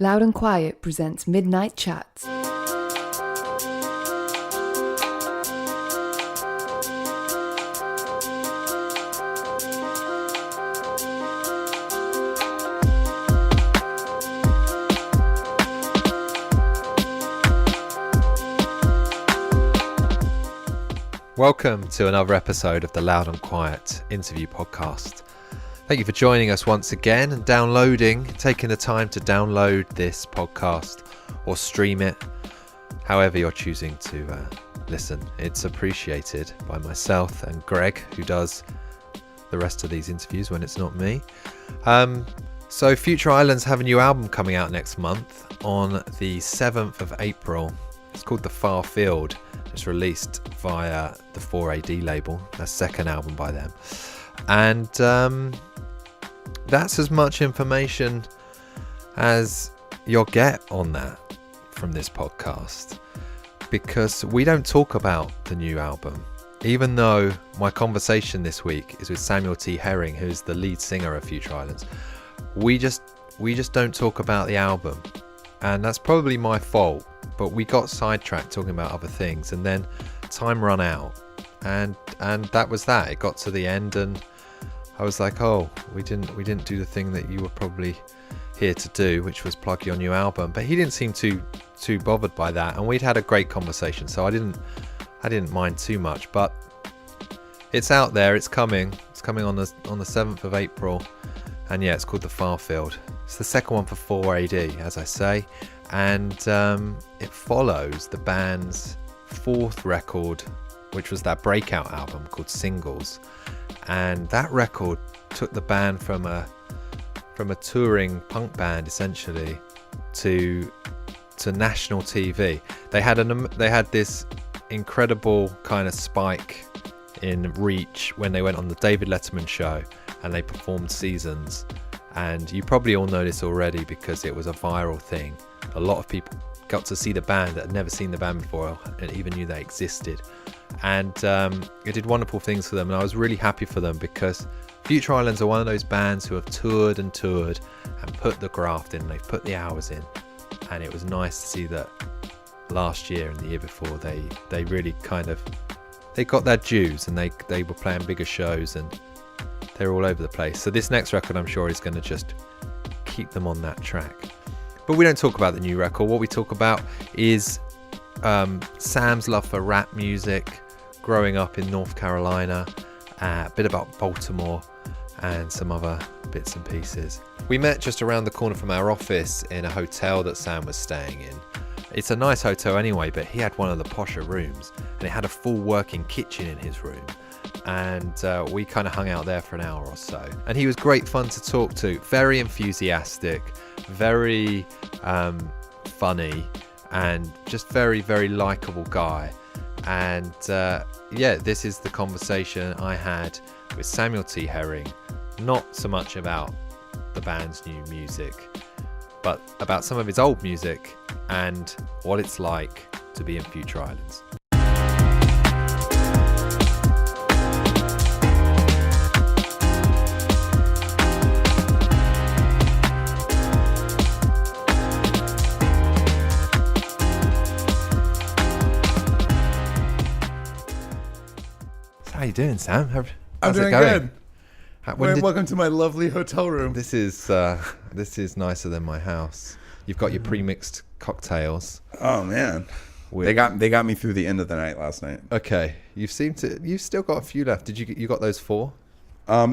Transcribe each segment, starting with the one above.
Loud and Quiet presents Midnight Chats. Welcome to another episode of the Loud and Quiet interview podcast. Thank you for joining us once again and taking the time to download this podcast or stream it, however you're choosing to listen. It's appreciated by myself and Greg, who does the rest of these interviews when it's not me. So Future Islands have a new album coming out next month on the 7th of April. It's called The Far Field. It's released via the 4AD label, a second album by them. And that's as much information as you'll get on that from this podcast, because we don't talk about the new album, even though my conversation this week is with Samuel T. Herring, who's the lead singer of Future Islands. We just don't talk about the album, and that's probably my fault. But we got sidetracked talking about other things, and then time ran out, and that was that. It got to the end, and I was like, oh, we didn't do the thing that you were probably here to do, which was plug your new album. But he didn't seem too bothered by that, and we'd had a great conversation, so I didn't mind too much. But it's out there, it's coming on the 7th of April, and yeah, it's called The Far Field. It's the second one for 4AD, as I say. And it follows the band's fourth record, which was that breakout album called Singles. And that record took the band from a touring punk band essentially to national TV. They had this incredible kind of spike in reach when they went on the David Letterman show and they performed Seasons. And you probably all know this already because it was a viral thing. A lot of people got to see the band that had never seen the band before and even knew they existed. And it did wonderful things for them. And I was really happy for them because Future Islands are one of those bands who have toured and put the graft in. They've put the hours in. And it was nice to see that last year and the year before they really they got their dues, and they were playing bigger shows and they're all over the place. So this next record, I'm sure, is going to just keep them on that track. But we don't talk about the new record. What we talk about is Sam's love for rap music, growing up in North Carolina, a bit about Baltimore, and some other bits and pieces. We met just around the corner from our office in a hotel that Sam was staying in. It's a nice hotel anyway, but he had one of the posher rooms, and it had a full working kitchen in his room. And we kind of hung out there for an hour or so. And he was great fun to talk to, very enthusiastic, very funny, and just very, very likable guy. And this is the conversation I had with Samuel T. Herring, not so much about the band's new music, but about some of his old music and what it's like to be in Future Islands. How you doing, Sam? How's I'm doing it going? Good. Welcome to my lovely hotel room. This is nicer than my house. You've got your pre-mixed cocktails. Oh man, they got me through the end of the night last night. Okay, you've still got a few left. Did you got those 4?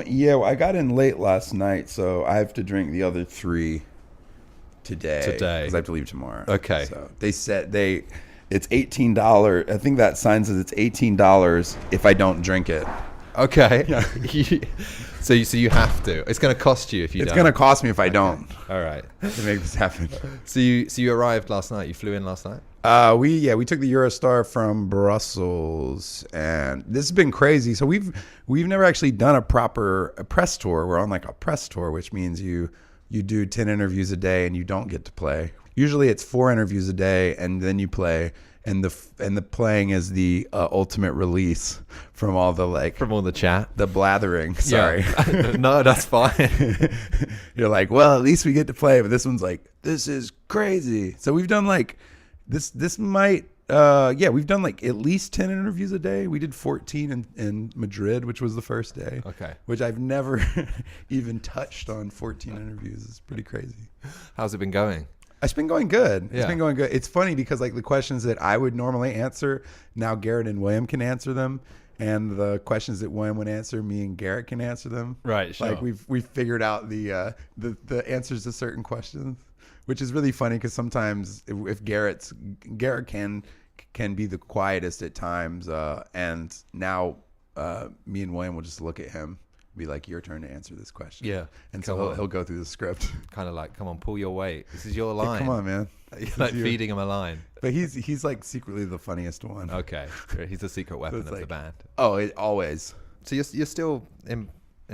Yeah, well, I got in late last night, so I have to drink the other 3 today because I have to leave tomorrow. Okay. So they said it's $18. I think that sign says it's $18 if I don't drink it. Okay. Yeah. So you have to. It's going to cost you if you don't. It's going to cost me if I don't. All right. To make this happen. So you arrived last night. You flew in last night? We took the Eurostar from Brussels, and this has been crazy. So we've never actually done a press tour. We're on like a press tour, which means you do 10 interviews a day and you don't get to play. Usually it's 4 interviews a day and then you play. And the playing is the ultimate release from all the chat, the blathering. Sorry, yeah. No, that's fine. You're like, well, at least we get to play, but this one's like this is crazy. So we've done like this might we've done like at least 10 interviews a day. We did 14 in Madrid, which was the first day. Okay. Which I've never even touched on 14 interviews. It's pretty crazy. How's it been going? It's been going good. Yeah. It's been going good. It's funny because like the questions that I would normally answer, now Garrett and William can answer them. And the questions that William would answer, me and Garrett can answer them. Right, sure. Like we've figured out the answers to certain questions, which is really funny because sometimes if Garrett can be the quietest at times, and now me and William will just look at him, be like, "Your turn to answer this question." Yeah, and so he'll go through the script. Kind of like, come on, pull your weight. This is your line. Yeah, come on, man. You're like feeding him a line. But he's like secretly the funniest one. Okay, he's a secret weapon of the band. Oh, always. So you're still in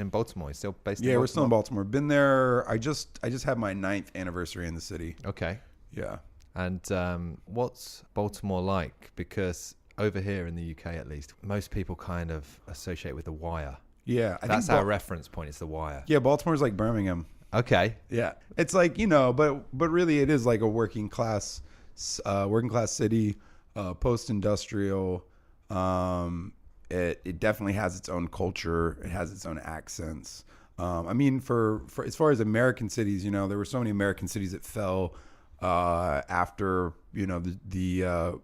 Baltimore? You're still based in Baltimore? Yeah, we're still in Baltimore. Been there. I just had my 9th anniversary in the city. Okay. Yeah. And what's Baltimore like? Because over here in the UK, at least, most people kind of associate with The Wire. Yeah, that's our reference point. It's The Wire. Yeah, Baltimore's like Birmingham. Okay. Yeah, it's like, but really it is like a working class city, post-industrial. It definitely has its own culture. It has its own accents. I mean, for as far as American cities, there were so many American cities that fell after the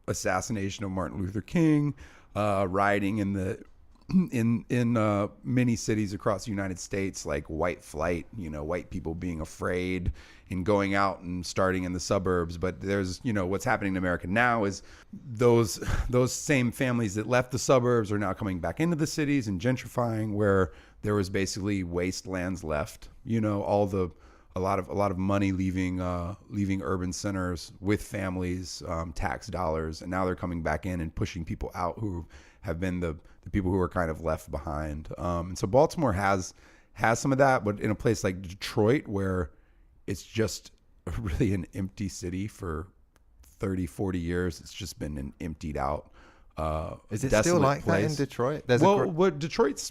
assassination of Martin Luther King, rioting in many cities across the United States, like white flight, white people being afraid and going out and starting in the suburbs. But there's, what's happening in America now is those same families that left the suburbs are now coming back into the cities and gentrifying, where there was basically wastelands left, a lot of money leaving urban centers with families, tax dollars, and now they're coming back in and pushing people out who have been the people who are kind of left behind. And so Baltimore has some of that, but in a place like Detroit, where it's just really an empty city for 30, 40 years, it's just been an emptied out, is it still like place. that in Detroit? What Detroit's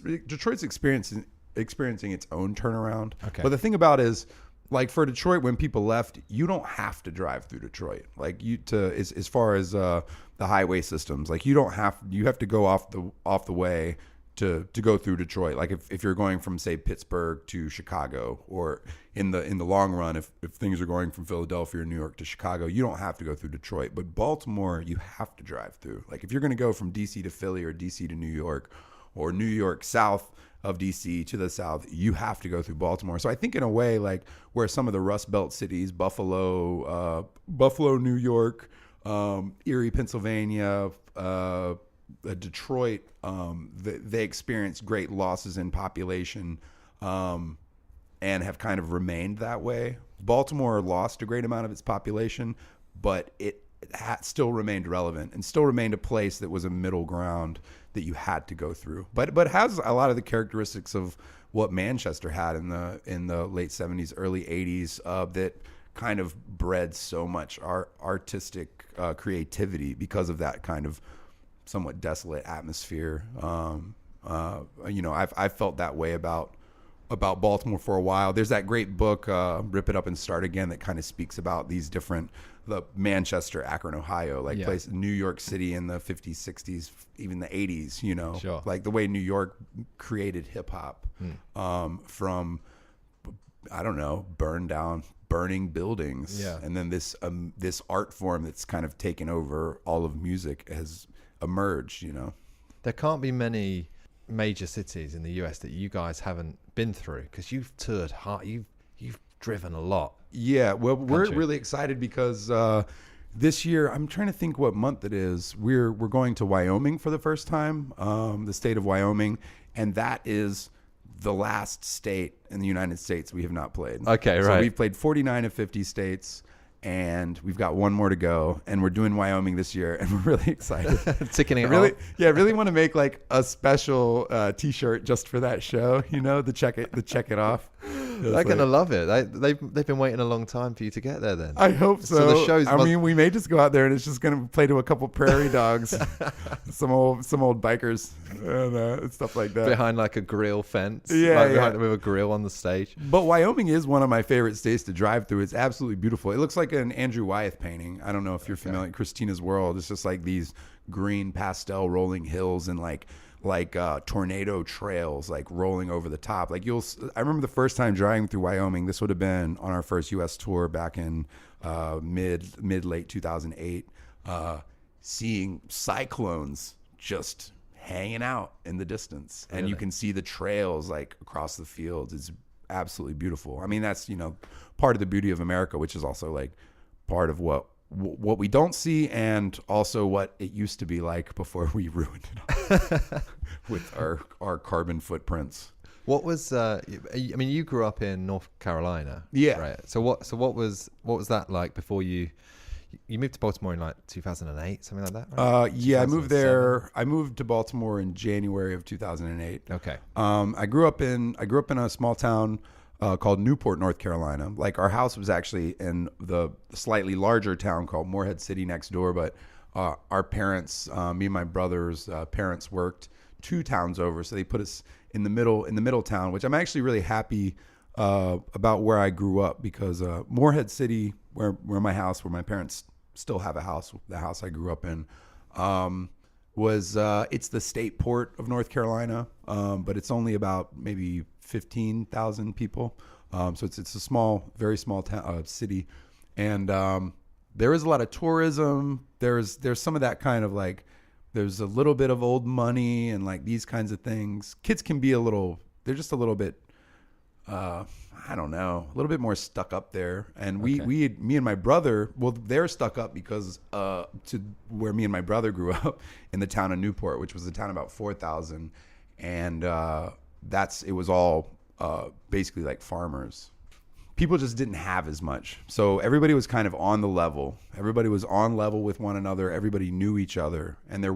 experiencing its own turnaround. Okay. But the thing about is, like for Detroit, when people left, you don't have to drive through Detroit. Like as far as the highway systems, like you have to go off the way to go through Detroit. Like if you're going from, say, Pittsburgh to Chicago, or in the long run, if things are going from Philadelphia or New York to Chicago, you don't have to go through Detroit. But Baltimore, you have to drive through. Like if you're going to go from DC to Philly, or DC to New York, or New York south of DC to the south, you have to go through Baltimore. So I think in a way, like where some of the Rust Belt cities, Buffalo, New York, Erie, Pennsylvania, Detroit, they experienced great losses in population, and have kind of remained that way. Baltimore lost a great amount of its population, but it still remained relevant and still remained a place that was a middle ground that you had to go through, but has a lot of the characteristics of what Manchester had in the late 70s, early 80s, that kind of bred so much artistic creativity because of that kind of somewhat desolate atmosphere. I've felt that way about Baltimore for a while. There's that great book, Rip It Up and Start Again, that kind of speaks about these different, the Manchester, Akron, Ohio, like place, New York City in the 50s, 60s, even the 80s, Sure. Like the way New York created hip hop, from, I don't know, burning buildings. Yeah. And then this art form that's kind of taken over all of music has emerged, There can't be many major cities in the US that you guys haven't been through, because you've toured hard, you've driven a lot. Yeah, well, we're Country. really excited because this year, I'm trying to think what month it is. We're going to Wyoming for the first time, the state of Wyoming, and that is the last state in the United States we have not played. Okay, so right. We've played 49 of 50 states, and we've got one more to go, and we're doing Wyoming this year, and we're really excited. Ticking it really, off. yeah, I really want to make like a special T-shirt just for that show, the check it off. They're going to love it. They've been waiting a long time for you to get there then. I hope so. the shows I mean, we may just go out there and it's just going to play to a couple prairie dogs, some old bikers and stuff like that. Behind like a grill fence. Yeah, With a grill on the stage. But Wyoming is one of my favorite states to drive through. It's absolutely beautiful. It looks like an Andrew Wyeth painting. I don't know if you're familiar. Christina's World. It's just like these green pastel rolling hills and like tornado trails like rolling over the top. Like I remember the first time driving through Wyoming. This would have been on our first U.S. tour back in late 2008. Seeing cyclones just hanging out in the distance, and you can see the trails like across the fields. It's absolutely beautiful. I mean, that's part of the beauty of America, which is also like part of what we don't see, and also what it used to be like before we ruined it all with our carbon footprints. What was I mean, you grew up in North Carolina, yeah, right? So what was that like before you moved to Baltimore in like 2008, something like that, right? Yeah, I moved there. I moved to Baltimore in January of 2008. Okay. I grew up in a small town called Newport, North Carolina. Like our house was actually in the slightly larger town called Morehead City next door, but our parents, me and my brother's parents worked 2 towns over, so they put us in the middle town, which I'm actually really happy about where I grew up, because Morehead City, where my parents still have a house, the house I grew up in, it's the state port of North Carolina, but it's only about maybe 15,000 people. So it's a small, very small city, and there is a lot of tourism. There's some of that kind of like, there's a little bit of old money and like these kinds of things. Kids can be they're just a little bit, I don't know, a little bit more stuck up there. And me and my brother, well, they're stuck up because to where me and my brother grew up in the town of Newport, which was a town about 4,000, and it was all basically like farmers. People just didn't have as much, so everybody was kind of on the level. Everybody was on level with one another. Everybody knew each other, and there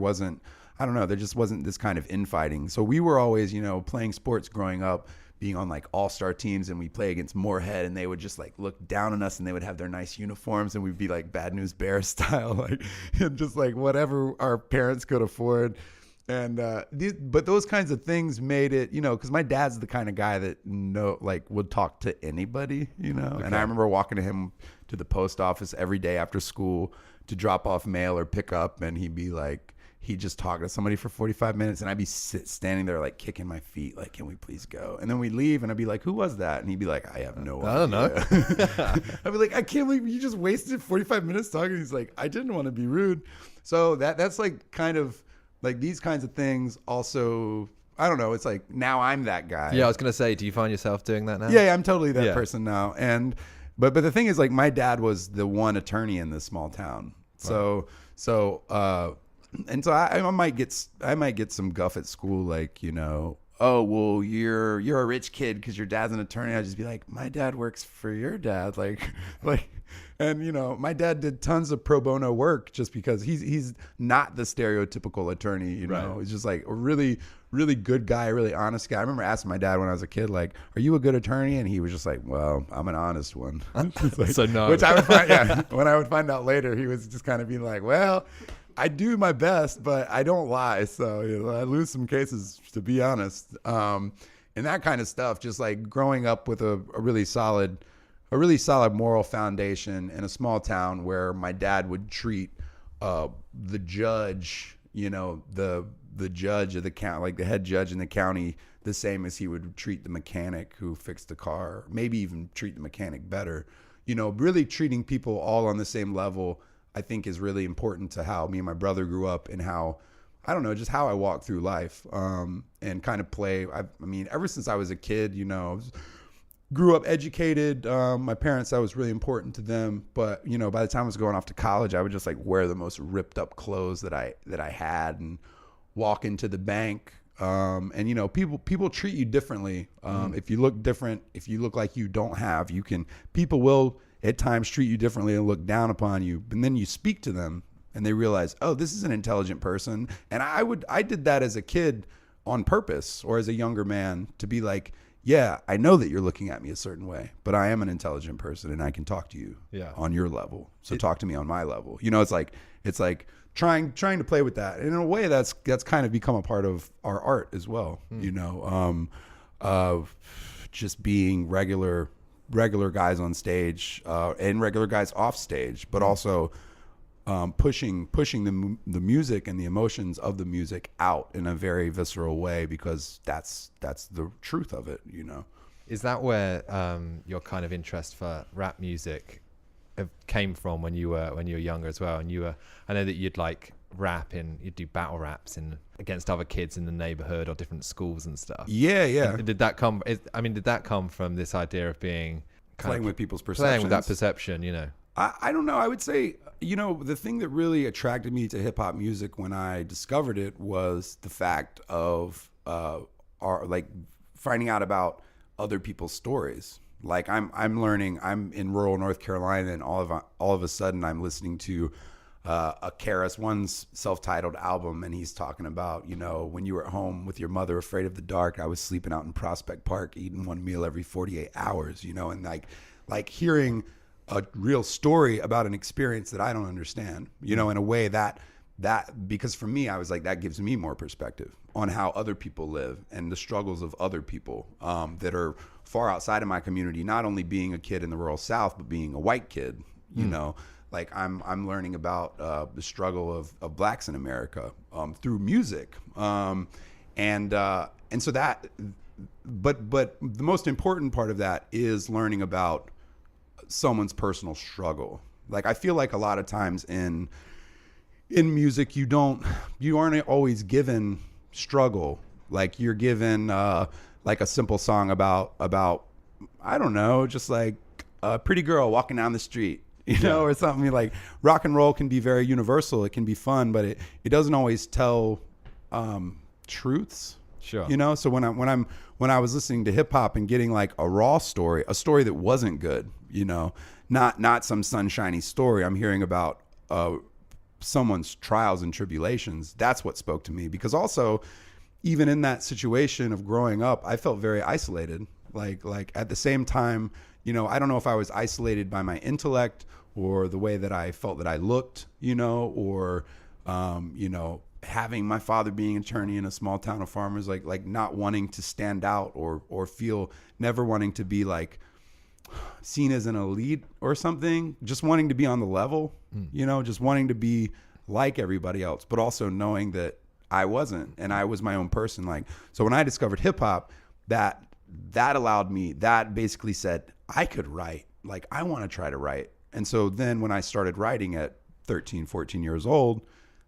just wasn't this kind of infighting. So we were always, playing sports growing up, being on like all-star teams, and we play against Morehead, and they would just like look down on us, and they would have their nice uniforms, and we'd be like Bad News Bears style, like, and just like whatever our parents could afford. And but those kinds of things made it, because my dad's the kind of guy that would talk to anybody, Okay. And I remember walking to him to the post office every day after school to drop off mail or pick up, and he'd just talk to somebody for 45 minutes, and I'd be standing there like kicking my feet, like, can we please go? And then we'd leave, and I'd be like, who was that? And he'd be like, I have no idea. I don't know. I'd be like, I can't believe you just wasted 45 minutes talking. He's like, I didn't want to be rude. So that's like kind of like these kinds of things also, I don't know. It's like, now I'm that guy. Yeah, I was going to say, do you find yourself doing that now? Yeah, I'm totally that person now. And, but the thing is, like, my dad was the one attorney in this small town. Wow. So I might get some guff at school, like, oh, well, you're a rich kid because your dad's an attorney. I'd just be like, my dad works for your dad. Like, and my dad did tons of pro bono work just because he's not the stereotypical attorney, Right. He's just like a really, really good guy, really honest guy. I remember asking my dad when I was a kid, like, are you a good attorney? And he was just like, well, I'm an honest one. Like, so no. Which I would find, when I would find out later, he was just kind of being like, well, I do my best, but I don't lie. So I lose some cases, to be honest. And that kind of stuff, just like growing up with a really solid moral foundation in a small town where my dad would treat the judge, the judge of the county, like the head judge in the county, the same as he would treat the mechanic who fixed the car, maybe even treat the mechanic better. Really treating people all on the same level, I think, is really important to how me and my brother grew up, and how, I don't know, just how I walk through life, and kind of play. I mean, ever since I was a kid, grew up educated. My parents, that was really important to them. But, by the time I was going off to college, I would just like wear the most ripped up clothes that I had and walk into the bank. And people treat you differently. If you look different, if you look like you don't have, people will at times treat you differently and look down upon you. And then you speak to them and they realize, oh, this is an intelligent person. And I did that as a kid on purpose, or as a younger man, to be like, yeah, I know that you're looking at me a certain way, but I am an intelligent person and I can talk to you on your level. So talk to me on my level. You know, it's like trying to play with that. And in a way that's kind of become a part of our art as well, you know, of just being regular guys on stage, and regular guys off stage, but also pushing the music and the emotions of the music out in a very visceral way, because that's the truth of it, you know. Is that where your kind of interest for rap music came from when you were younger as well? And I know that you'd like you'd do battle raps against other kids in the neighborhood or different schools and stuff. Yeah. And did that come from this idea of being playing with people's perceptions? Playing with that perception, you know. I don't know. I would say, you know, the thing that really attracted me to hip hop music when I discovered it was the fact of finding out about other people's stories. Like I'm learning. I'm in rural North Carolina, and all of a sudden I'm listening to a KRS-One's self-titled album, and he's talking about, you know, when you were at home with your mother, afraid of the dark, I was sleeping out in Prospect Park, eating one meal every 48 hours, you know, and like hearing a real story about an experience that I don't understand, you know, in a way that because for me, I was like, that gives me more perspective on how other people live and the struggles of other people that are far outside of my community, not only being a kid in the rural South, but being a white kid, you know. Like I'm learning about the struggle of blacks in America through music, and so that, but the most important part of that is learning about someone's personal struggle. Like I feel like a lot of times in music you aren't always given struggle. Like you're given like a simple song about I don't know, just like a pretty girl walking down the street, you know, or something. Like rock and roll can be very universal. It can be fun, but it doesn't always tell truths. Sure. You know, so when I was listening to hip hop and getting like a raw story, a story that wasn't good, you know, not some sunshiny story, I'm hearing about someone's trials and tribulations. That's what spoke to me, because also even in that situation of growing up, I felt very isolated. Like at the same time, you know, I don't know if I was isolated by my intellect or the way that I felt that I looked, you know, or you know, having my father being an attorney in a small town of farmers, like not wanting to stand out or feel, never wanting to be like seen as an elite or something, just wanting to be on the level, you know, just wanting to be like everybody else, but also knowing that I wasn't, and I was my own person. Like, so when I discovered hip hop, that allowed me, that basically said I could write, like I want to try to write. And so then when I started writing at 13, 14 years old,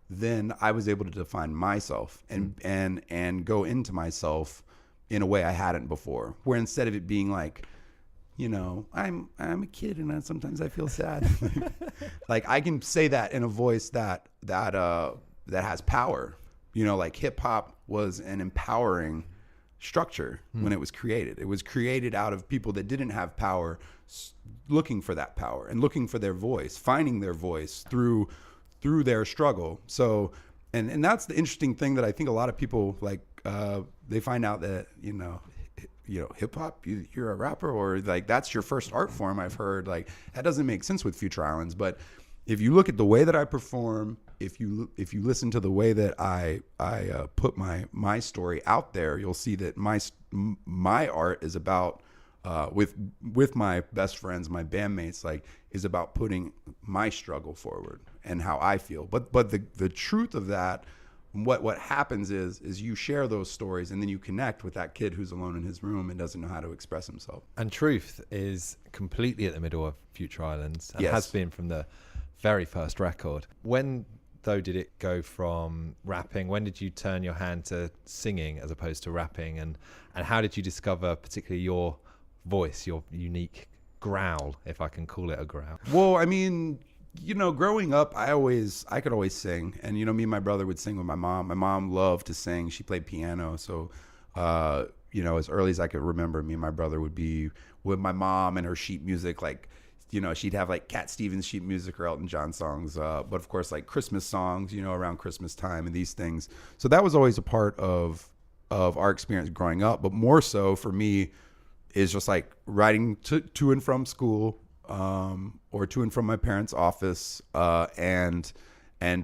then I was able to define myself and go into myself in a way I hadn't before, where instead of it being like, you know, I'm a kid and sometimes I feel sad. Like I can say that in a voice that has power. You know, like hip hop was an empowering structure when it was created. It was created out of people that didn't have power, looking for that power and looking for their voice, finding their voice through their struggle. So, and that's the interesting thing that I think a lot of people like, they find out that, you know, hip hop, you're a rapper, or like that's your first art form. I've heard like that doesn't make sense with Future Islands, but if you look at the way that I perform, if you listen to the way that I put my story out there, you'll see that my art is about with my best friends, my bandmates, like is about putting my struggle forward and how I feel. But the truth of that, what happens is you share those stories and then you connect with that kid who's alone in his room and doesn't know how to express himself. And truth is completely at the middle of Future Islands and yes. has been from the very first record. When though did it go from rapping? When did you turn your hand to singing as opposed to rapping? And how did you discover particularly your voice, your unique growl, if I can call it a growl? Well, I mean, you know, growing up, I could always sing. And, you know, me and my brother would sing with my mom. My mom loved to sing. She played piano. So, you know, as early as I could remember, me and my brother would be with my mom and her sheet music. Like, you know, she'd have like Cat Stevens sheet music or Elton John songs. But of course, like Christmas songs, you know, around Christmas time and these things. So that was always a part of our experience growing up. But more so for me, is just like riding to and from school, or to and from my parents' office, and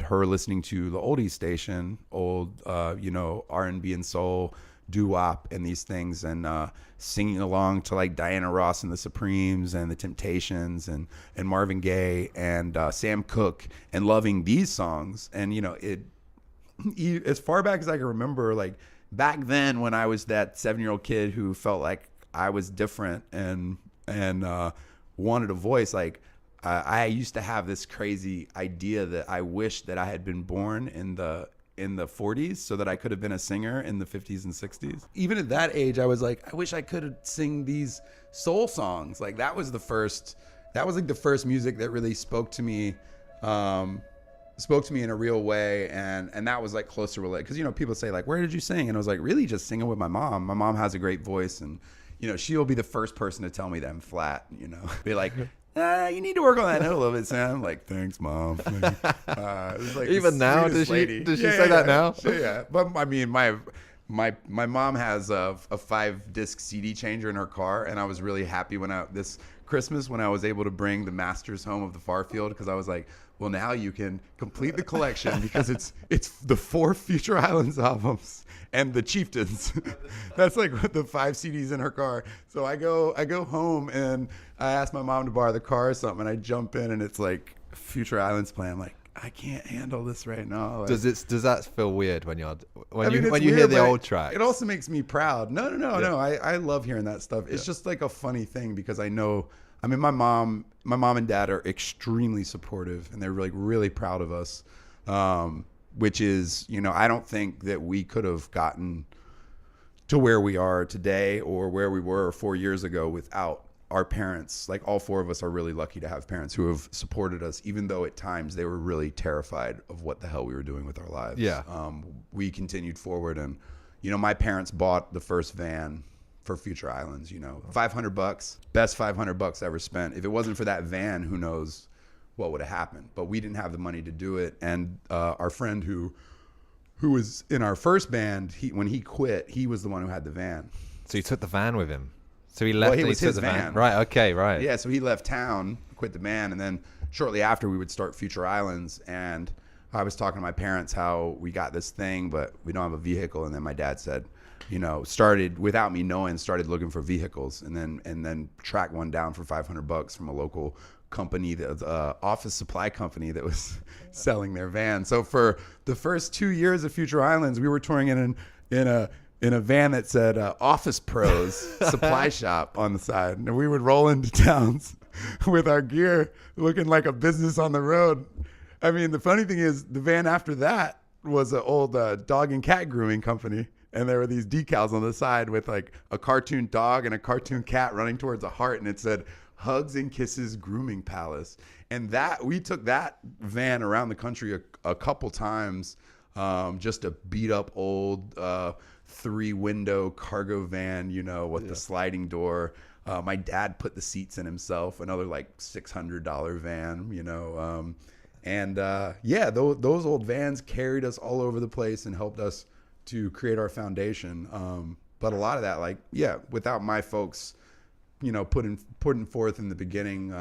her listening to the oldies station, old, R&B and soul, doo-wop and these things, and singing along to like Diana Ross and the Supremes and the Temptations and Marvin Gaye and Sam Cooke, and loving these songs. And as far back as I can remember, like back then when I was that 7-year-old kid who felt like I was different and wanted a voice, like I used to have this crazy idea that I wish that I had been born in the 40s so that I could have been a singer in the 50s and 60s. Even at that age, I was like, I wish I could sing these soul songs. Like that was like the first music that really spoke to me in a real way. And that was like close to relate. Cause people say like, where did you sing? And I was like, really just singing with my mom. My mom has a great voice, and she'll be the first person to tell me that I'm flat, be like, you need to work on that note a little bit, Sam. Like, thanks, Mom. It was like even now, does she say that now? Yeah. But I mean, my mom has a 5-disc CD changer in her car, and I was really happy this Christmas when I was able to bring the Masters home of the Farfield, because I was like, well, now you can complete the collection because it's the 4 Future Islands albums and the Chieftains. That's like the 5 CDs in her car. So I go home and I ask my mom to borrow the car or something, and I jump in and it's like Future Islands playing. I'm like, I can't handle this right now. Like, does that feel weird when you weird, hear the but old track? It also makes me proud. No. I love hearing that stuff. It's just like a funny thing because I know. I mean, my mom and dad are extremely supportive, and they're like really proud of us. Which is, I don't think that we could have gotten to where we are today or where we were 4 years ago without our parents. Like all 4 of us are really lucky to have parents who have supported us, even though at times they were really terrified of what the hell we were doing with our lives. Yeah. We continued forward, and, my parents bought the first van for Future Islands, $500, best $500 ever spent. If it wasn't for that van, who knows what would have happened. But we didn't have the money to do it. And our friend who was in our first band, when he quit, he was the one who had the van. So he took the van with him. So he left. Well, it and was he took his the van. Right. Okay. Right. Yeah. So he left town, quit the band, and then shortly after we would start Future Islands. And I was talking to my parents how we got this thing, but we don't have a vehicle. And then my dad said, started without me knowing, started looking for vehicles, and then tracked one down for $500 from a local company, the office supply company that was selling their van. So for the first 2 years of Future Islands, we were touring in a van that said Office Pros Supply Shop on the side, and we would roll into towns with our gear, looking like a business on the road. I mean, the funny thing is, the van after that was an old dog and cat grooming company. And there were these decals on the side with like a cartoon dog and a cartoon cat running towards a heart. And it said, Hugs and Kisses Grooming Palace. And we took that van around the country a couple times, just a beat up old 3-window cargo van, with the sliding door. My dad put the seats in himself, another like $600 van, those old vans carried us all over the place and helped us to create our foundation. But a lot of that, without my folks, putting forth in the beginning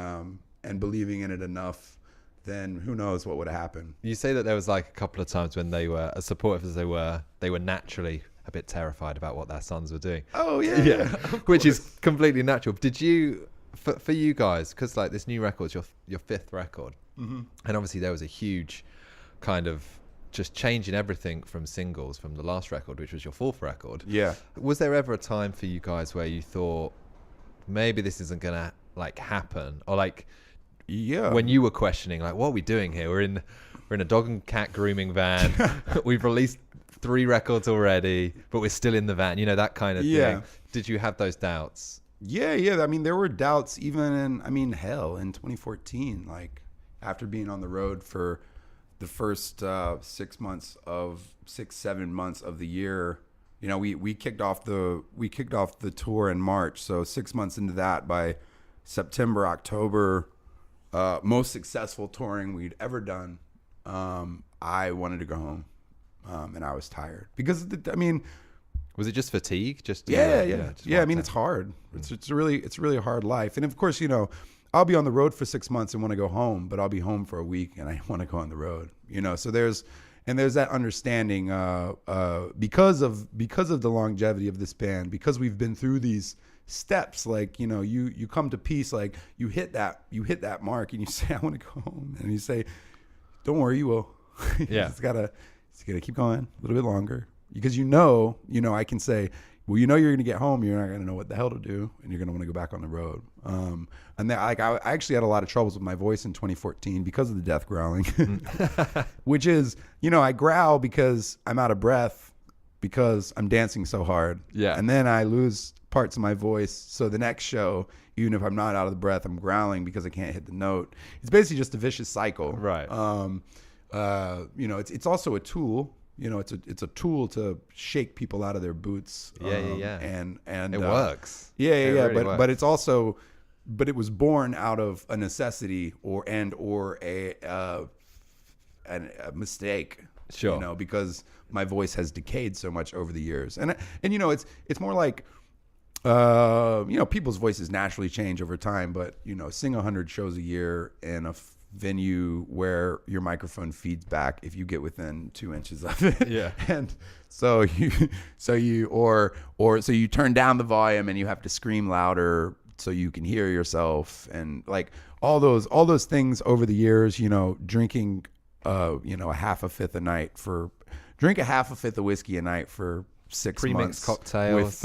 and believing in it enough, then who knows what would have happened. You say that there was like a couple of times when they were, as supportive as they were naturally a bit terrified about what their sons were doing. Oh yeah. Which is completely natural. Did you, for you guys, because like this new record's your 5th record, and obviously there was a huge kind of just changing everything from singles from the last record, which was your 4th record. Yeah. Was there ever a time for you guys where you thought maybe this isn't gonna like happen, or like, when you were questioning like, what are we doing here? We're in a dog and cat grooming van. We've released 3 records already, but we're still in the van. That kind of thing. Did you have those doubts? Yeah. I mean, there were doubts even in 2014. Like after being on the road for the first 7 months of the year, we kicked off the tour in March. So 6 months into that, by September, October, most successful touring we'd ever done. I wanted to go home, and I was tired because Was it just fatigue? Just Yeah. just I mean, one it's hard. It's really a hard life. And of course, you know, I'll be on the road for 6 months and want to go home, but I'll be home for a week and I want to go on the road. You know, so there's that understanding because of the longevity of this band, because we've been through these steps. Like, you know, you come to peace, like you hit that mark and you say, I want to go home, and you say, don't worry, you will. Yeah. It's gotta keep going a little bit longer, because you know, I can say, well, you know, you're gonna get home, you're not gonna know what the hell to do, and you're gonna want to go back on the road. And then I actually had a lot of troubles with my voice in 2014 because of the death growling, which is, you know, I growl because I'm out of breath because I'm dancing so hard. Yeah. And then I lose parts of my voice. So the next show, even if I'm not out of the breath, I'm growling because I can't hit the note. It's basically just a vicious cycle. Right. You know, it's also a tool. You know, it's a tool to shake people out of their boots. Yeah. And It works. Yeah. It really but it's also, but it was born out of a necessity or a mistake. Sure. You know, because my voice has decayed so much over the years, and you know, it's more like, you know, people's voices naturally change over time, but you know, sing 100 shows a year in a venue where your microphone feeds back if you get within 2 inches of it. Yeah. And so you turn down the volume and you have to scream louder so you can hear yourself, and like all those things over the years, you know, drinking you know, drink a half a fifth of whiskey a night for 6 Pre-mixed months cocktails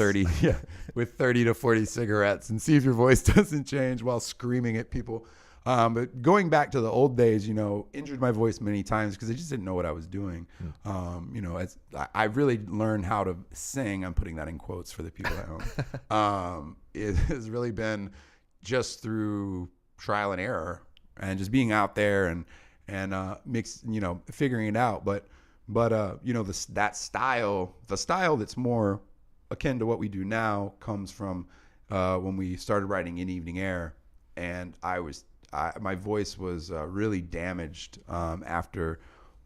with 30 to 40 cigarettes, and see if your voice doesn't change while screaming at people. But going back to the old days, you know, injured my voice many times because I just didn't know what I was doing. You know, I really learned how to sing. I'm putting that in quotes for the people at home. It has really been just through trial and error and just being out there and you know, figuring it out. But you know, the style that's more akin to what we do now comes from when we started writing In Evening Air, and my voice was really damaged after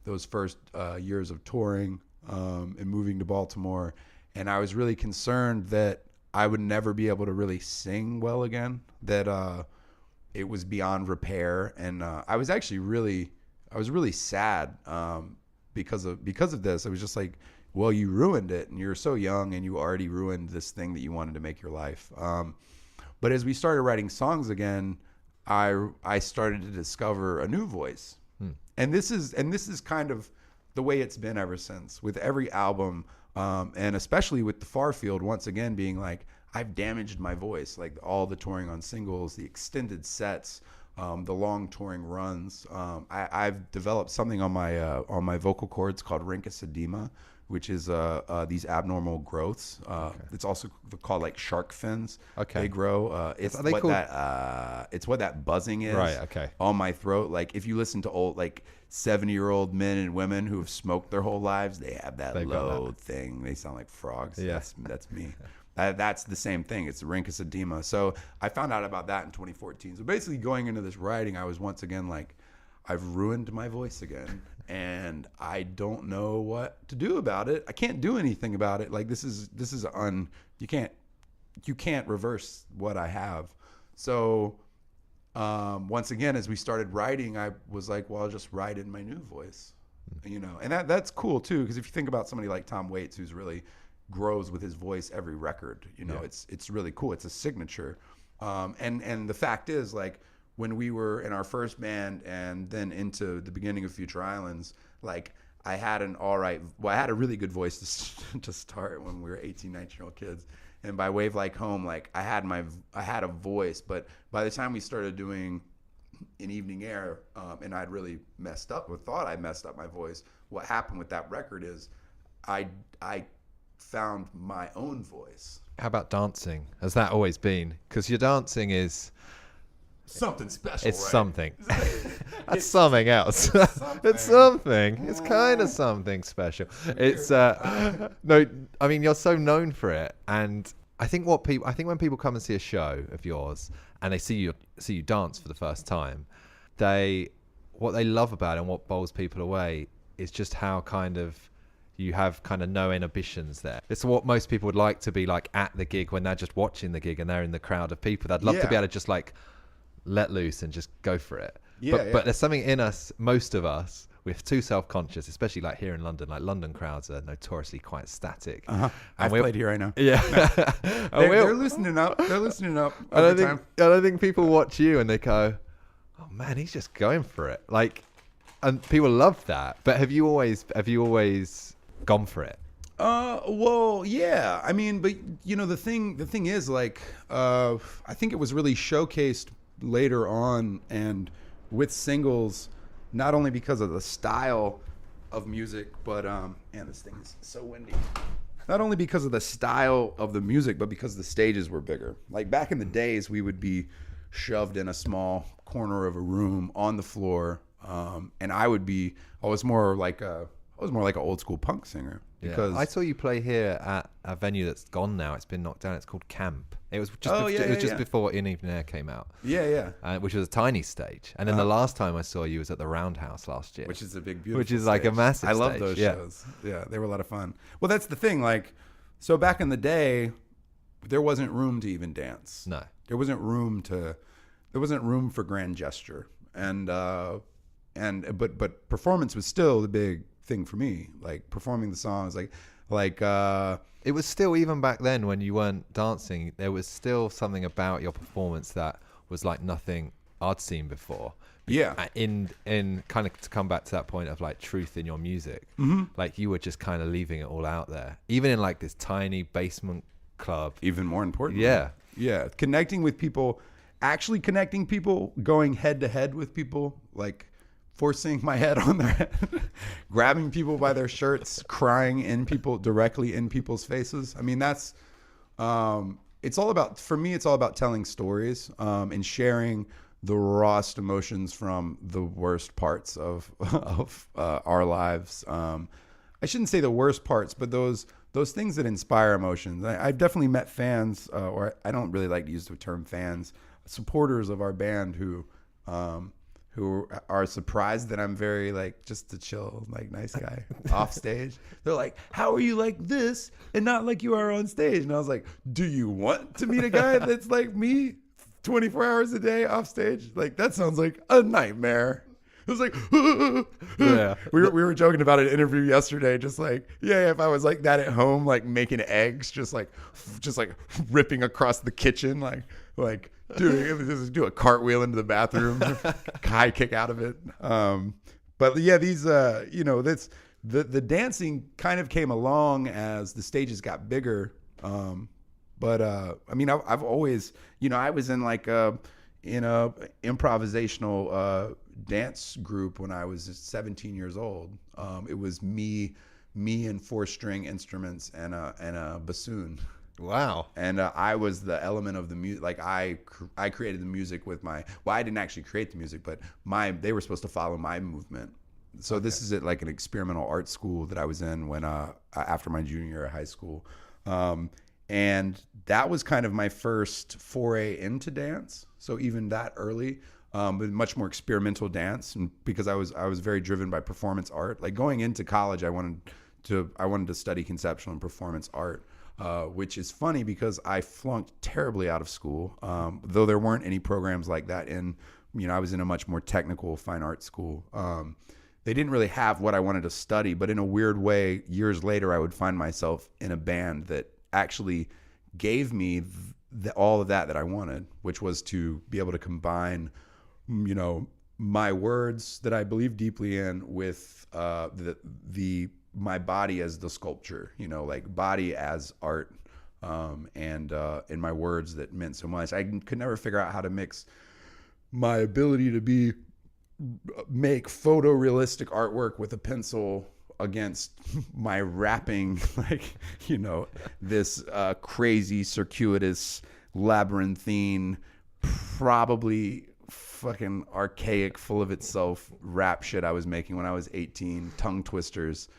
those first years of touring and moving to Baltimore, and I was really concerned that I would never be able to really sing well again, that it was beyond repair, and I was really sad because of this. I was just like, well, you ruined it, and you're so young, and you already ruined this thing that you wanted to make your life. But as we started writing songs again, I started to discover a new voice, and this is kind of the way it's been ever since, with every album, and especially with the Far Field once again being like, I've damaged my voice, like all the touring on singles, the extended sets, the long touring runs. I've developed something on my vocal cords called rhynchus edema, which is these abnormal growths. It's also called like shark fins. Okay. They grow. It's what that buzzing is. Right. Okay. On my throat. Like if you listen to old like 70-year-old men and women who have smoked their whole lives, they have that low thing. They sound like frogs. Yeah. That's me. That's the same thing. It's rhynchus edema. So I found out about that in 2014. So basically going into this writing, I was once again like, I've ruined my voice again, and I don't know what to do about it. I can't do anything about it. Like you can't reverse what I have. So once again, as we started writing, I was like, well, I'll just write in my new voice, you know, and that's cool too. Because if you think about somebody like Tom Waits, who's really grows with his voice every record, you know, it's really cool. It's a signature. And the fact is, like, when we were in our first band and then into the beginning of Future Islands, like I had a really good voice to start when we were 18, 19-year-old kids. And by Wave Like Home, like I had a voice, but by the time we started doing In Evening Air, and I'd really messed up, or thought I messed up my voice, what happened with that record is I found my own voice. How about dancing? Has that always been? Because your dancing is something special. It's right? something. That's something else. It's something. It's kind of something special. It's no. I mean, you're so known for it, and I think when people come and see a show of yours and they see you dance for the first time, what they love about it and what bowls people away is just how kind of You have kind of no inhibitions there. It's what most people would like to be like at the gig when they're just watching the gig and they're in the crowd of people. They'd love to be able to just like let loose and just go for it. But there's something in us, most of us, we're too self-conscious, especially like here in London. Like London crowds are notoriously quite static. I've played here, I know. Yeah. They're loosening up. They're loosening up. I don't think people watch you and they go, oh man, he's just going for it. Like, and people love that. But have you always gone for it? Well, yeah. I mean, but you know, the thing is like, I think it was really showcased later on and with singles, not only because of the style of music, but man, this thing is so windy. Not only because of the style of the music, but because the stages were bigger. Like back in the days, we would be shoved in a small corner of a room on the floor, and I was more like an old school punk singer. Because I saw you play here at a venue that's gone now. It's been knocked down. It's called Camp. It was just before In Evening Air came out. Which was a tiny stage. And then the last time I saw you was at the Roundhouse last year, which is a big, beautiful which is stage. like a massive I stage. love those shows. Yeah, they were a lot of fun. Well, that's the thing. Like, so back in the day, there wasn't room to even dance. No, there wasn't room for grand gesture, but performance was still the big thing for me. Like performing the songs, like it was still, even back then when you weren't dancing, there was still something about your performance that was like nothing I'd seen before. Yeah. In kind of to come back to that point of like truth in your music, like you were just kind of leaving it all out there, even in like this tiny basement club. Even more important. Yeah. Connecting with people, actually connecting people, going head to head with people, like forcing my head on their head, grabbing people by their shirts, crying directly in people's faces. I mean, that's, it's all about telling stories, and sharing the rawest emotions from the worst parts of our lives. I shouldn't say the worst parts, but those things that inspire emotions. I've definitely met fans, or I don't really like to use the term fans, supporters of our band who are surprised that I'm very like just a chill, like nice guy off stage. They're like, how are you like this and not like you are on stage? And I was like, do you want to meet a guy that's like me 24 hours a day off stage? Like, that sounds like a nightmare. It was like, Yeah. we were joking about an interview yesterday, just like, if I was like that at home, like making eggs, just like ripping across the kitchen, like do a cartwheel into the bathroom, high kick out of it. But yeah, these, that's the dancing kind of came along as the stages got bigger. But I mean, I've always, I was in like a improvisational dance group when I was 17 years old. It was me and 4-string instruments and a bassoon. Wow. And I was the element of the music. Like I created the music with I didn't actually create the music, but they were supposed to follow my movement. So this is at like an experimental art school that I was in when after my junior year of high school. And that was kind of my first foray into dance. So even that early, but much more experimental dance, and because I was very driven by performance art. Like going into college, I wanted to study conceptual and performance art, which is funny because I flunked terribly out of school. Though there weren't any programs like that I was in a much more technical fine art school. They didn't really have what I wanted to study, but in a weird way, years later, I would find myself in a band that actually gave me all of that I wanted, which was to be able to combine, my words that I believe deeply in with my body as the sculpture, like body as art, and my words that meant so much. I could never figure out how to mix my ability to make photorealistic artwork with a pencil against my rapping, like, this crazy, circuitous, labyrinthine, probably fucking archaic, full of itself rap shit I was making when I was 18, tongue twisters.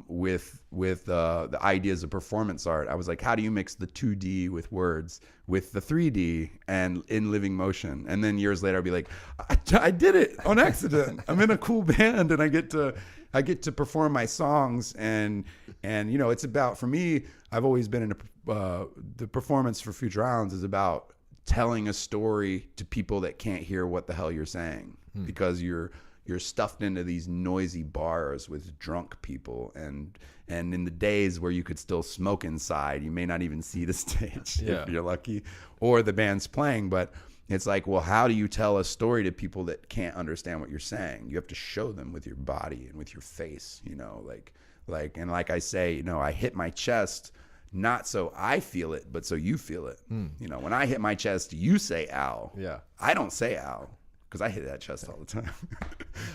with the ideas of performance art. I was like, how do you mix the 2D with words with the 3D and in living motion? And then years later, I'd be like, I did it on accident. I'm in a cool band, and I get to perform my songs. And it's about, for me, I've always been in the performance for Future Islands is about telling a story to people that can't hear what the hell you're saying, because you're stuffed into these noisy bars with drunk people, and in the days where you could still smoke inside, you may not even see the stage if you're lucky, or the band's playing. But it's like, well, how do you tell a story to people that can't understand what you're saying? You have to show them with your body and with your face, like I say, I hit my chest not so I feel it, but so you feel it. When I hit my chest, you say ow. Yeah. I don't say ow, because I hit that chest all the time.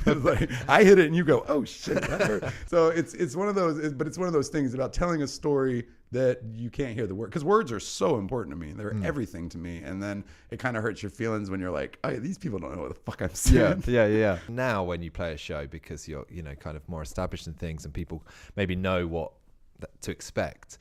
It's like, I hit it and you go, oh shit, that hurt. So it's one of those, but it's one of those things about telling a story that you can't hear the word, because words are so important to me. They're everything to me. And then it kind of hurts your feelings when you're like, oh, these people don't know what the fuck I'm saying. Yeah. Now when you play a show, because you're, kind of more established in things and people maybe know what to expect,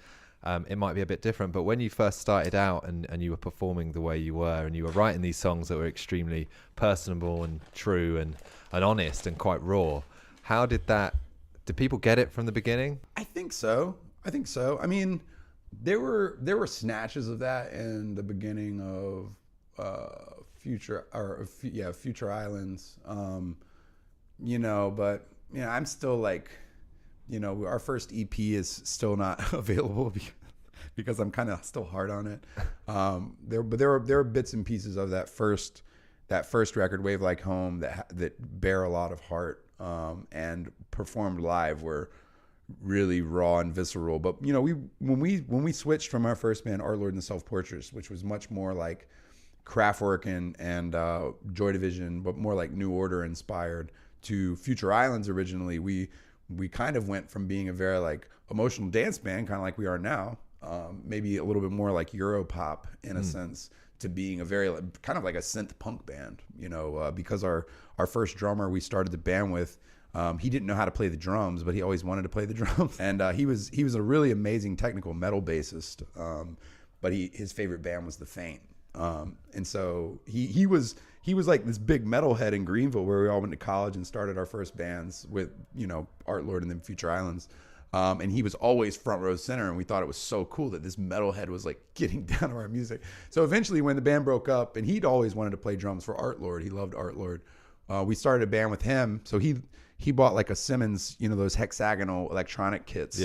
it might be a bit different. But when you first started out and you were performing the way you were, and you were writing these songs that were extremely personable and true and honest and quite raw, how did people get it from the beginning? I think so. I mean, there were snatches of that in the beginning of Future Islands, but I'm still like, our first EP is still not available because I'm kind of still hard on it. There are bits and pieces of that first record, Wave Like Home, that bear a lot of heart, and performed live were really raw and visceral. But when we switched from our first band, Art Lord and the Self Portraits, which was much more like Kraftwerk and Joy Division, but more like New Order inspired, to Future Islands originally, we kind of went from being a very like emotional dance band, kind of like we are now, maybe a little bit more like Europop in a sense, to being a very kind of like a synth punk band, because our first drummer we started the band with, he didn't know how to play the drums, but he always wanted to play the drums. And he was a really amazing technical metal bassist, but his favorite band was The Faint. And so he was like this big metalhead in Greenville, where we all went to college and started our first bands with, Art Lord and then Future Islands. And he was always front row center, and we thought it was so cool that this metalhead was like getting down to our music. So eventually when the band broke up, and he'd always wanted to play drums for Art Lord, he loved Art Lord, we started a band with him. So he bought like a Simmons, those hexagonal electronic kits.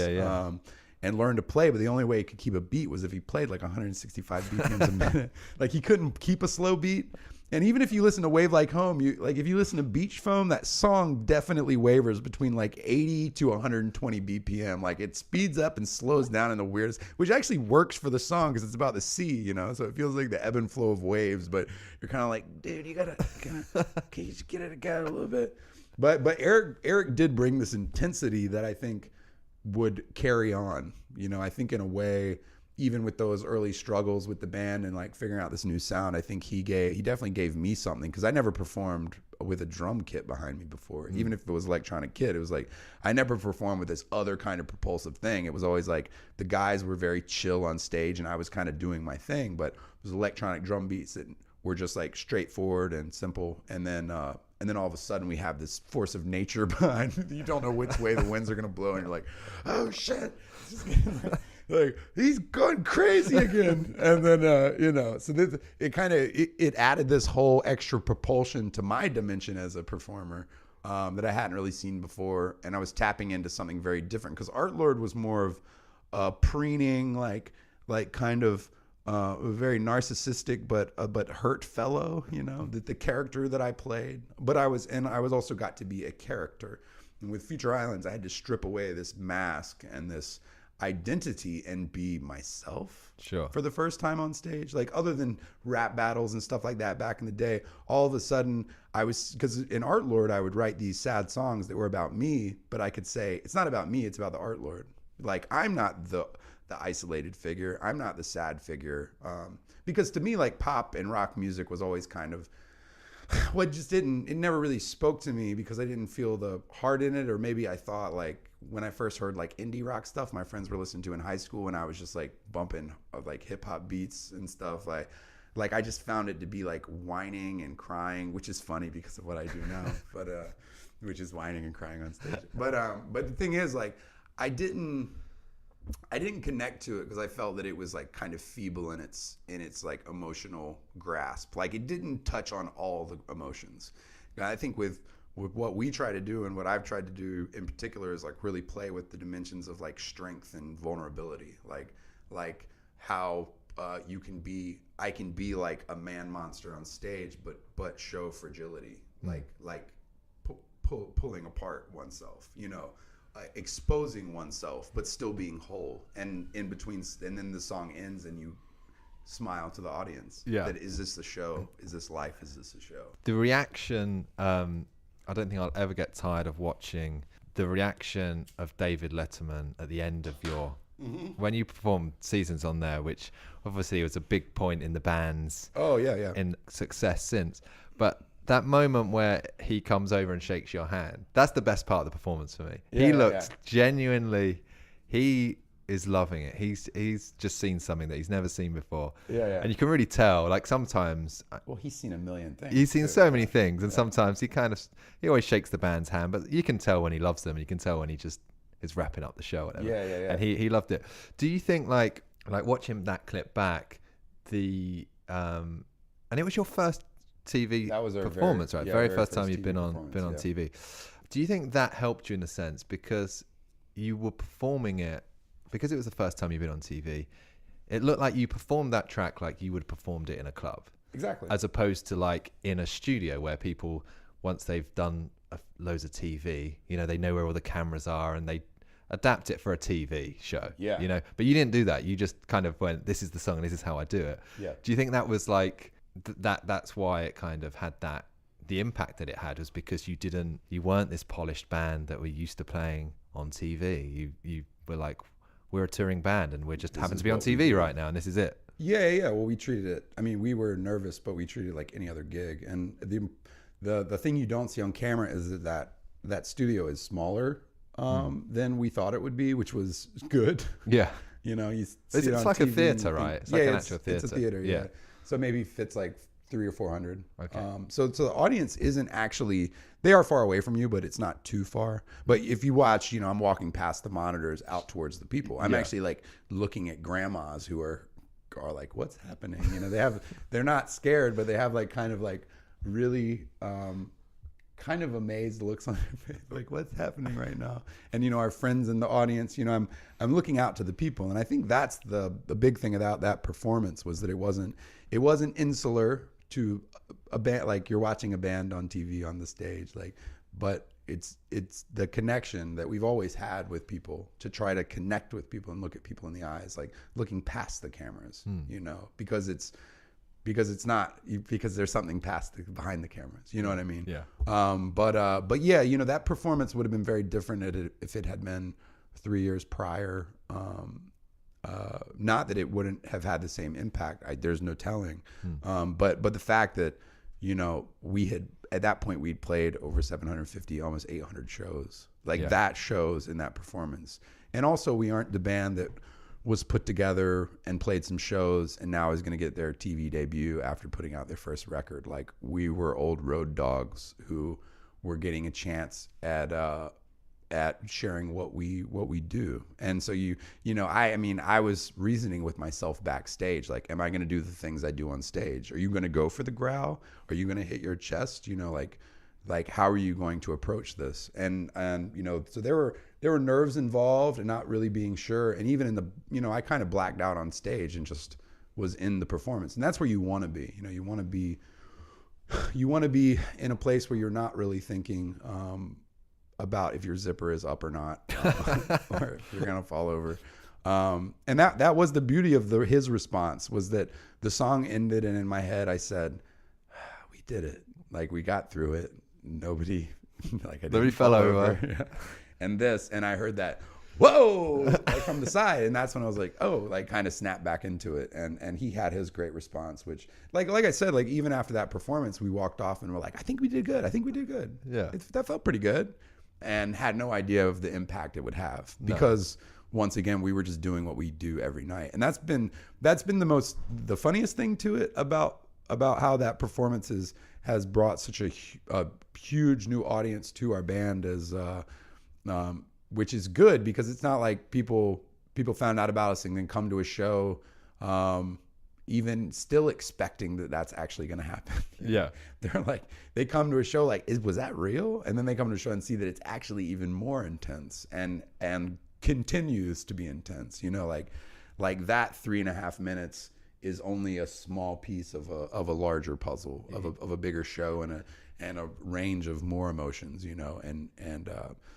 And learned to play, but the only way he could keep a beat was if he played like 165 BPMs a minute. Like, he couldn't keep a slow beat. And even if you listen to Wave Like Home, if you listen to Beach Foam, that song definitely wavers between like 80 to 120 BPM. Like, it speeds up and slows down in the weirdest, which actually works for the song because it's about the sea, so it feels like the ebb and flow of waves. But you're kind of like, dude, can you just get it together a little bit? But Eric did bring this intensity that I think would carry on, I think in a way, even with those early struggles with the band and like figuring out this new sound, I think he definitely gave me something, because I never performed with a drum kit behind me before. Even if it was electronic kit, it was like, I never performed with this other kind of propulsive thing. It was always like the guys were very chill on stage and I was kind of doing my thing, but it was electronic drum beats that were just like straightforward and simple. And then all of a sudden we have this force of nature behind. You don't know which way the winds are going to blow, and you're like, oh shit, like, he's gone crazy again. And then so it added this whole extra propulsion to my dimension as a performer, that I hadn't really seen before. And I was tapping into something very different, because Art Lord was more of a preening, like kind of a very narcissistic but hurt fellow, the character that I played. But I was also got to be a character. And with Future Islands, I had to strip away this mask and this identity and be myself. Sure. For the first time on stage, like, other than rap battles and stuff like that back in the day, all of a sudden because in Art Lord I would write these sad songs that were about me, but I could say it's not about me, it's about the Art Lord. Like, I'm not the isolated figure, I'm not the sad figure, because to me, like, pop and rock music was always kind of it never really spoke to me, because I didn't feel the heart in it, or maybe I thought, like, when I first heard like indie rock stuff my friends were listening to in high school, and I was just like bumping like hip hop beats and stuff. Like I just found it to be like whining and crying, which is funny because of what I do now, but which is whining and crying on stage. But the thing is, like, I didn't connect to it because I felt that it was like kind of feeble in its like emotional grasp. Like it didn't touch on all the emotions. And I think with what we try to do and what I've tried to do in particular is like really play with the dimensions of like strength and vulnerability. Like how I can be like a man monster on stage, but show fragility, like pulling apart oneself, you know, exposing oneself, but still being whole. And in between, and then the song ends and you smile to the audience. Yeah. That is this the show? Is this life? Is this a show? The reaction, I don't think I'll ever get tired of watching the reaction of David Letterman at the end of your, when you performed Seasons on there, which obviously was a big point in the band's in success since. But that moment where he comes over and shakes your hand, that's the best part of the performance for me. He looks genuinely, he is loving it. He's just seen something that he's never seen before. And you can really tell, like sometimes, well, he's seen a million things. He's seen so many things, and sometimes he always shakes the band's hand, but you can tell when he loves them, and you can tell when he just is wrapping up the show or whatever. And he loved it. Do you think like watching that clip back, and it was your first TV performance, right? Very first time you've been on TV. Do you think that helped you in a sense because you were performing it, because it was the first time you've been on TV? It looked like you performed that track like you would have performed it in a club. Exactly. As opposed to like in a studio where people, once they've done loads of TV, you know, they know where all the cameras are and they adapt it for a TV show. You know, but you didn't do that. You just kind of went, this is the song and this is how I do it. Do you think that was like that's why it kind of had the impact that it had, was because you weren't this polished band that we're used to playing on TV. You were like, we're a touring band and we just happen to be on TV right now and this is it. Well, we treated it, I mean, we were nervous, but we treated it like any other gig. And the thing you don't see on camera is that studio is smaller than we thought it would be, which was good. You know, you see it's like TV, a theater, right? It's like an actual theater. It's a theater, so maybe fits like 300 or 400. Okay. So the audience isn't actually, they are far away from you, but it's not too far. But if you watch, you know, I'm walking past the monitors out towards the people. I'm actually like looking at grandmas who are like, what's happening? You know, they're not scared, but they have like kind of like really kind of amazed looks on their face, like what's happening right now? And you know, our friends in the audience, you know, I'm looking out to the people, and I think that's the big thing about that performance, was that it wasn't insular to a band, like you're watching a band on TV on the stage, like, but it's the connection that we've always had with people, to try to connect with people and look at people in the eyes, like looking past the cameras, you know, because there's something behind the cameras, you know what I mean? But yeah, you know, that performance would have been very different if it had been 3 years prior. Not that it wouldn't have had the same impact. There's no telling. But the fact that, you know, we had, at that point, we'd played over 750, almost 800 shows. Like that shows in that performance. And also, we aren't the band that was put together and played some shows and now is going to get their TV debut after putting out their first record. Like, we were old road dogs who were getting a chance at sharing what we do. And so you know, I mean, I was reasoning with myself backstage, like, am I going to do the things I do on stage? Are you going to go for the growl? Are you going to hit your chest? You know, like how are you going to approach this? And you know, so there were nerves involved and not really being sure. And even in the, you know, I kind of blacked out on stage and just was in the performance. And that's where you want to be. You know, you want to be in a place where you're not really thinking about if your zipper is up or not, or if you're gonna fall over. And that was the beauty of his response, was that the song ended, and in my head I said, "We did it! Like, we got through it. Nobody fell over." And I heard that, whoa, like from the side, and that's when I was like, oh, like kind of snapped back into it. And he had his great response, which, like I said, like even after that performance, we walked off and we're like, I think we did good. Yeah, that felt pretty good. and had no idea of the impact it would have because once again, we were just doing what we do every night. And that's been the funniest thing to it about how that performance has brought such a huge new audience to our band which is good because it's not like people found out about us and then come to a show, even still expecting that that's actually going to happen. Yeah. They're like, they come to a show like, was that real? And then they come to a show and see that it's actually even more intense and continues to be intense, like that 3.5 minutes is only a small piece of a larger puzzle, of a bigger show and a range of more emotions,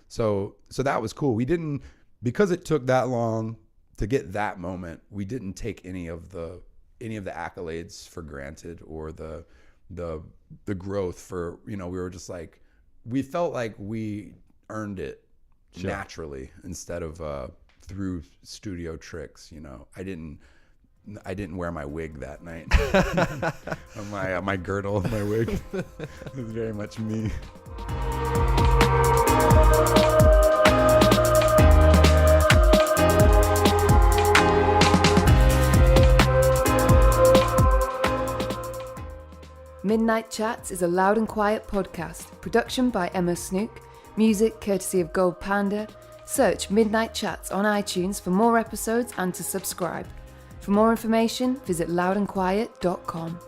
so that was cool. We didn't, because it took that long to get that moment, we didn't take any of the accolades for granted or the growth for, we were just like, we felt like we earned it naturally instead of through studio tricks. I didn't wear my wig that night. my girdle of my wig. It was very much me. Midnight Chats is a Loud and Quiet podcast. Production by Emma Snook. Music courtesy of Gold Panda. Search Midnight Chats on iTunes for more episodes and to subscribe. For more information, visit loudandquiet.com.